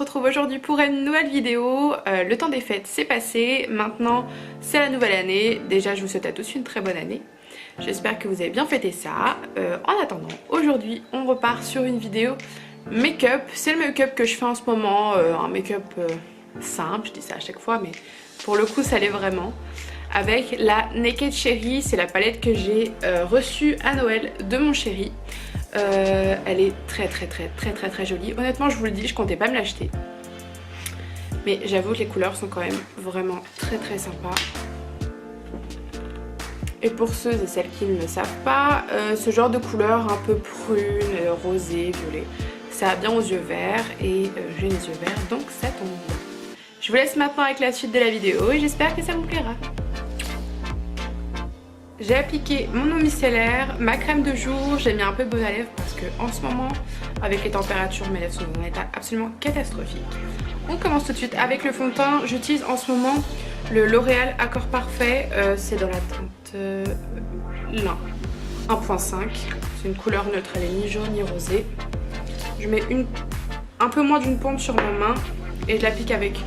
retrouve aujourd'hui pour une nouvelle vidéo. Le temps des fêtes c'est passé, maintenant c'est la nouvelle année. Déjà je vous souhaite à tous une très bonne année. J'espère que vous avez bien fêté ça. En attendant, aujourd'hui on repart sur une vidéo make-up. C'est le make-up que je fais en ce moment, un make-up simple, je dis ça à chaque fois mais pour le coup ça l'est vraiment. Avec la Naked Cherry, c'est la palette que j'ai reçue à Noël de mon chéri. Elle est très jolie. Honnêtement je vous le dis, je comptais pas me l'acheter. Mais j'avoue que les couleurs sont quand même vraiment très sympas. Et pour ceux et celles qui ne le savent pas, ce genre de couleur un peu prune, rosé, violet, ça va bien aux yeux verts et j'ai les yeux verts donc ça tombe bien. Je vous laisse maintenant avec la suite de la vidéo et j'espère que ça vous plaira. J'ai appliqué mon eau micellaire, ma crème de jour, j'ai mis un peu de baume à lèvres parce que en ce moment, avec les températures, mes lèvres sont dans un état absolument catastrophique. On commence tout de suite avec le fond de teint. J'utilise en ce moment le L'Oréal Accord Parfait, c'est dans la teinte 1.5. C'est une couleur neutre, elle est ni jaune ni rosée. Je mets un peu moins d'une pompe sur ma main et je l'applique avec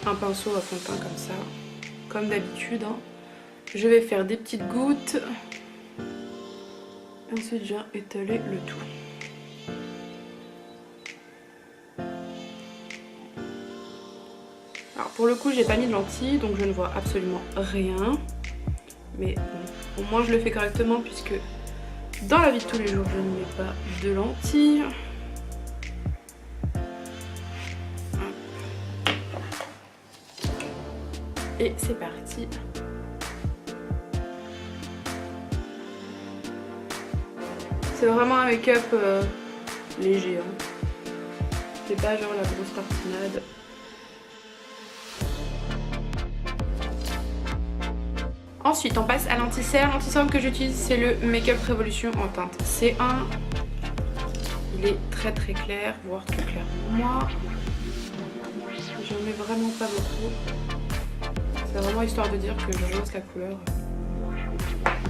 un pinceau à fond de teint comme ça, comme d'habitude. Je vais faire des petites gouttes. Ensuite, je viens étaler le tout. Alors pour le coup, j'ai pas mis de lentilles, donc je ne vois absolument rien. Mais bon, au moins je le fais correctement puisque dans la vie de tous les jours, je ne mets pas de lentilles. Et c'est parti. C'est vraiment un make-up léger, hein. C'est pas genre la grosse tartinade. Ensuite on passe à l'anti-cerne. L'anti-cerne que j'utilise c'est le Make-up Revolution en teinte C1. Il est très clair, voire trop clair pour moi. J'en mets vraiment pas beaucoup. C'est vraiment histoire de dire que je rehausse la couleur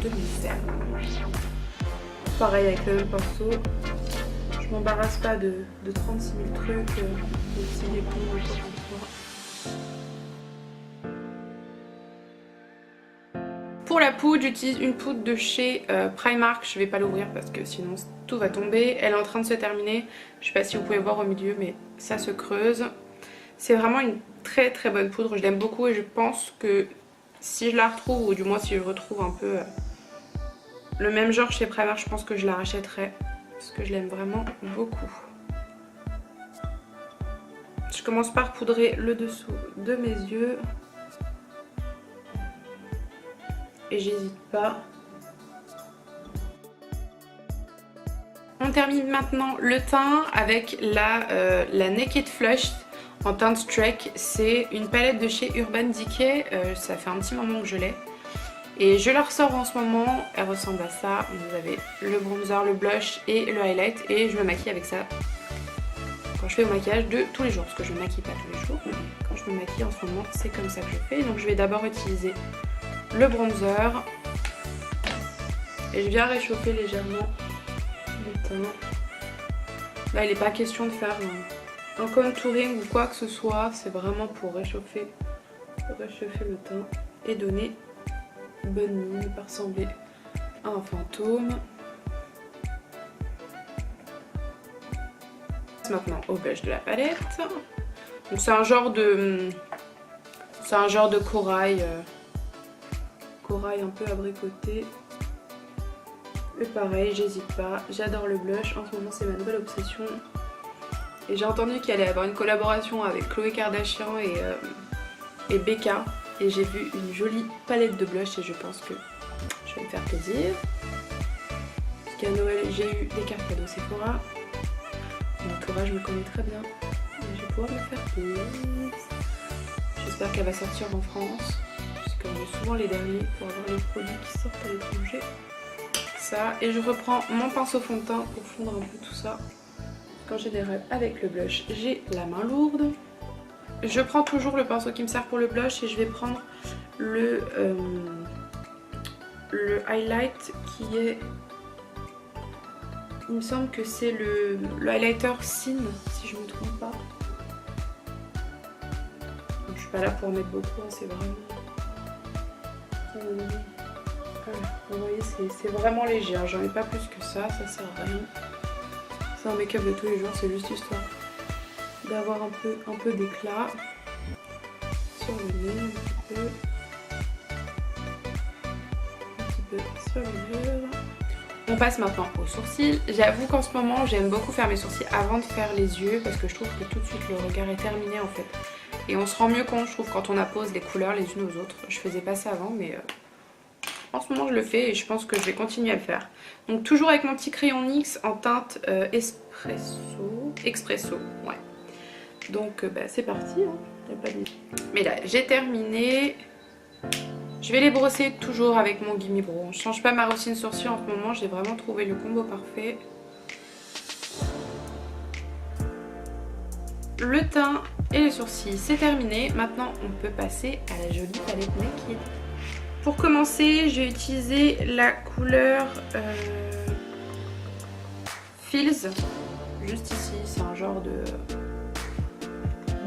de mes cernes. Pareil avec le même pinceau, je m'embarrasse pas de 36 000 trucs, de petits dépôts ou quoi que ce soit. Pour la poudre, j'utilise une poudre de chez Primark, je vais pas l'ouvrir parce que sinon tout va tomber. Elle est en train de se terminer, je sais pas si vous pouvez voir au milieu mais ça se creuse. C'est vraiment une très bonne poudre, je l'aime beaucoup et je pense que si je la retrouve ou du moins si je retrouve un peu le même genre chez Primark, je pense que je la rachèterai parce que je l'aime vraiment beaucoup. Je commence par poudrer le dessous de mes yeux et j'hésite pas. On termine maintenant le teint avec la Naked Flush en teinte Streak. C'est une palette de chez Urban Decay, ça fait un petit moment que je l'ai. Et je la ressors en ce moment, elle ressemble à ça. Vous avez le bronzer, le blush et le highlight. Et je me maquille avec ça quand je fais mon maquillage de tous les jours. Parce que je ne me maquille pas tous les jours, mais quand je me maquille en ce moment, c'est comme ça que je fais. Donc je vais d'abord utiliser le bronzer. Et je viens réchauffer légèrement le teint. Là, il n'est pas question de faire un contouring ou quoi que ce soit. C'est vraiment pour réchauffer le teint et donner bonne mine, pas ressembler à un fantôme. Maintenant au blush de la palette. C'est un genre de corail, corail un peu abricoté. Et pareil, j'hésite pas, j'adore le blush. En ce moment c'est ma nouvelle obsession. Et j'ai entendu qu'il allait y avoir une collaboration avec Khloé Kardashian et Becca. Et j'ai vu une jolie palette de blush et je pense que je vais me faire plaisir. Parce qu'à Noël, j'ai eu des cartes cadeaux Sephora. Sephora, je me connais très bien. Et je vais pouvoir me faire plaisir. J'espère qu'elle va sortir en France. Puisqu'on est souvent les derniers pour avoir les produits qui sortent à l'étranger. Ça. Et je reprends mon pinceau fond de teint pour fondre un peu tout ça. Qu'en général, avec le blush, j'ai la main lourde. Je prends toujours le pinceau qui me sert pour le blush et je vais prendre le highlight qui est... Il me semble que c'est le highlighter Sin, si je ne me trompe pas. suis pas là pour en mettre beaucoup, hein, c'est vraiment... Voilà, vous voyez, c'est vraiment léger, hein. J'en ai pas plus que ça sert à rien. C'est un make-up de tous les jours, c'est juste histoire d'avoir un peu d'éclat sur le nez, un petit peu sur les lèvres. On passe maintenant aux sourcils. J'avoue qu'en ce moment j'aime beaucoup faire mes sourcils avant de faire les yeux parce que je trouve que tout de suite le regard est terminé en fait. Et on se rend mieux compte, je trouve, quand on appose les couleurs les unes aux autres. Je faisais pas ça avant mais en ce moment je le fais et je pense que je vais continuer à le faire. Donc toujours avec mon petit crayon NYX en teinte Expresso, ouais. Donc bah, c'est parti, hein. Y a pas de... Mais là j'ai terminé. Je vais les brosser toujours avec mon Gimme Brow. Je change pas ma routine sourcils en ce moment, j'ai vraiment trouvé le combo parfait. Le teint et les sourcils c'est terminé. Maintenant on peut passer à la jolie palette Naked. Pour commencer, j'ai utilisé la couleur Feels, juste ici, c'est un genre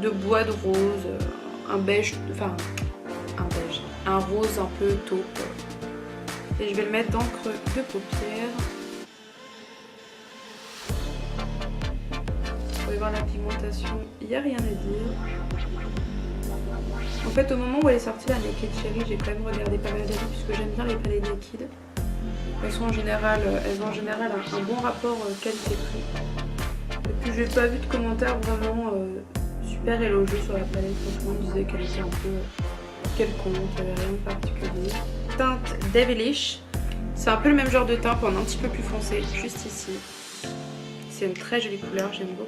de bois de rose, un beige, enfin un rose un peu taupe. Et je vais le mettre dans le creux de paupières. Vous pouvez voir la pigmentation, il n'y a rien à dire. En fait, au moment où elle est sortie la Naked Cherry, j'ai quand même regardé pas mal d'avis puisque j'aime bien les palettes Naked. Elles ont en général un bon rapport qualité-prix. Et puis j'ai pas vu de commentaires vraiment super élogieux sur la palette. Tout le monde disait qu'elle était un peu quelconque, il n'y avait rien de particulier. Teinte Devilish, c'est un peu le même genre de teint, pour un petit peu plus foncé, juste ici. C'est une très jolie couleur, j'aime beaucoup.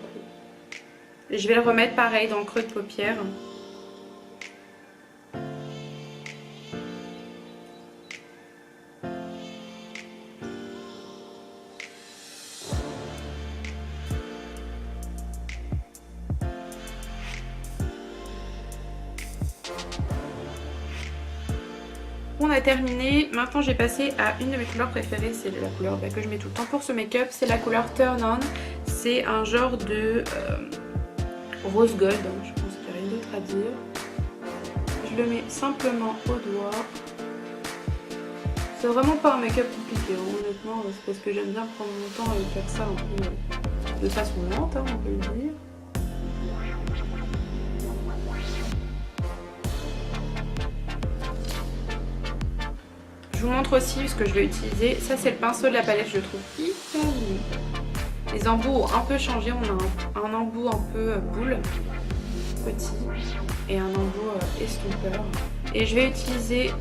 Et je vais le remettre pareil dans le creux de paupière. On a terminé, maintenant j'ai passé à une de mes couleurs préférées, c'est la couleur que je mets tout le temps pour ce make-up, c'est la couleur Turn On. C'est un genre de rose gold, je pense qu'il n'y a rien d'autre à dire. Je le mets simplement au doigt. C'est vraiment pas un make-up compliqué, hein, honnêtement, c'est parce que j'aime bien prendre mon temps et faire ça un peu de façon lente, hein, on peut le dire. Je vous montre aussi ce que je vais utiliser. Ça c'est le pinceau de la palette, je le trouve hyper mignon. Les embouts ont un peu changé, on a un embout un peu boule, petit, et un embout estompeur. Et je vais utiliser,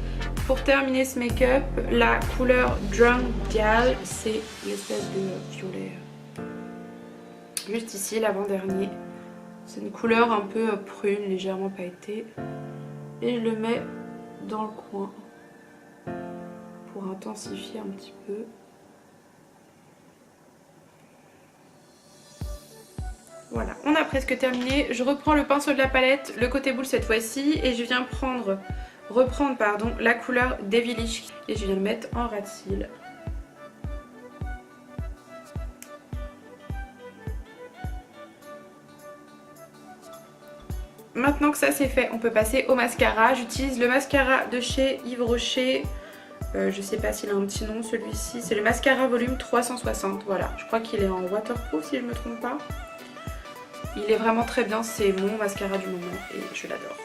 pour terminer ce make-up, la couleur Drunk Gal, c'est l'espèce de violet. Juste ici, l'avant-dernier. C'est une couleur un peu prune, légèrement pailletée. Et je le mets dans le coin pour intensifier un petit peu. Voilà, on a presque terminé. Je reprends le pinceau de la palette, le côté boule cette fois-ci, et je viens reprendre la couleur Devilish et je viens le mettre en ras de cils. Maintenant que ça c'est fait, on peut passer au mascara. J'utilise le mascara de chez Yves Rocher. Je sais pas s'il a un petit nom celui-ci. C'est le mascara volume 360. Voilà, je crois qu'il est en waterproof si je ne me trompe pas. Il est vraiment très bien, c'est mon mascara du moment et je l'adore.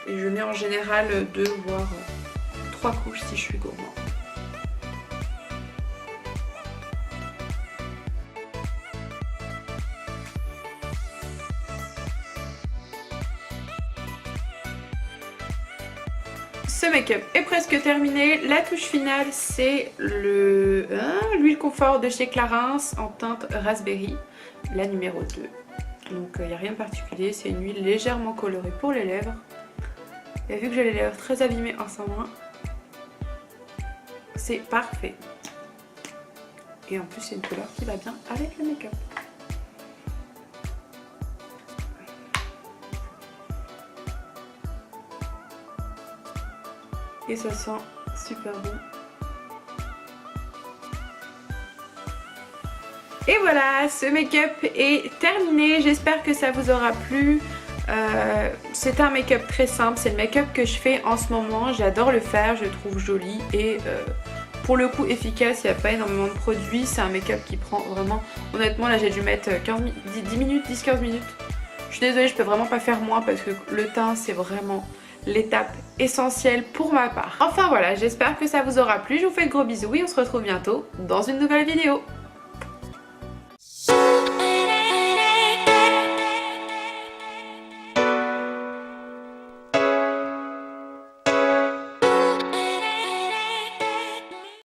Et je mets en général 2 voire 3 couches si je suis gourmand. Ce make-up est presque terminé. La touche finale, c'est l'huile confort de chez Clarins en teinte Raspberry, la numéro 2. Donc il n'y a rien de particulier, c'est une huile légèrement colorée pour les lèvres. Et vu que j'ai les lèvres très abîmées en ce moment, c'est parfait. Et en plus c'est une couleur qui va bien avec le make-up. Et ça sent super bon. Et voilà, ce make-up est terminé. J'espère que ça vous aura plu. C'est un make-up très simple, c'est le make-up que je fais en ce moment, j'adore le faire, je le trouve joli et pour le coup efficace, il n'y a pas énormément de produits, c'est un make-up qui prend vraiment, honnêtement là j'ai dû mettre 10 minutes, 10-15 minutes. Je suis désolée, je peux vraiment pas faire moins parce que le teint c'est vraiment l'étape essentielle pour ma part. Enfin voilà, j'espère que ça vous aura plu, je vous fais de gros bisous et on se retrouve bientôt dans une nouvelle vidéo.